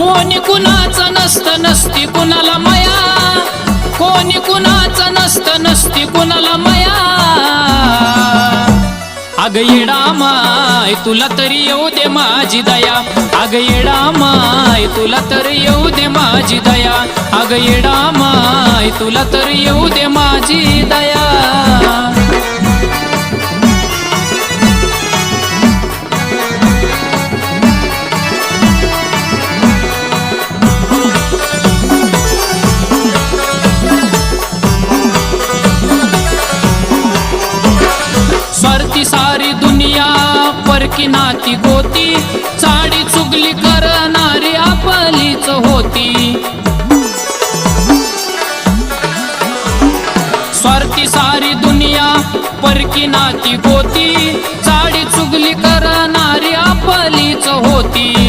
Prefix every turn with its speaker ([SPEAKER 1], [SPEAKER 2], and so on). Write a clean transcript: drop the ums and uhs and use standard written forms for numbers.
[SPEAKER 1] कोणी कुणाचं नसतं नसती कुणाला माया, कोणी कुणाचं नसतं नसती कुणाला माया। अग येडा माय तुला तरी येऊ दे माझी दया, अग येडा माय तुला तरी येऊ दे माझी दया, अग येडा माय तुला तरी येऊ दे माझी दया। स्वार्थी सारी दुनिया परकी नाती गोती, चाडी चुगली करणारी आपलीच होती। स्वार्थी सारी दुनिया परकी नाती गोती, चाडी चुगली करणारी आपलीच होती।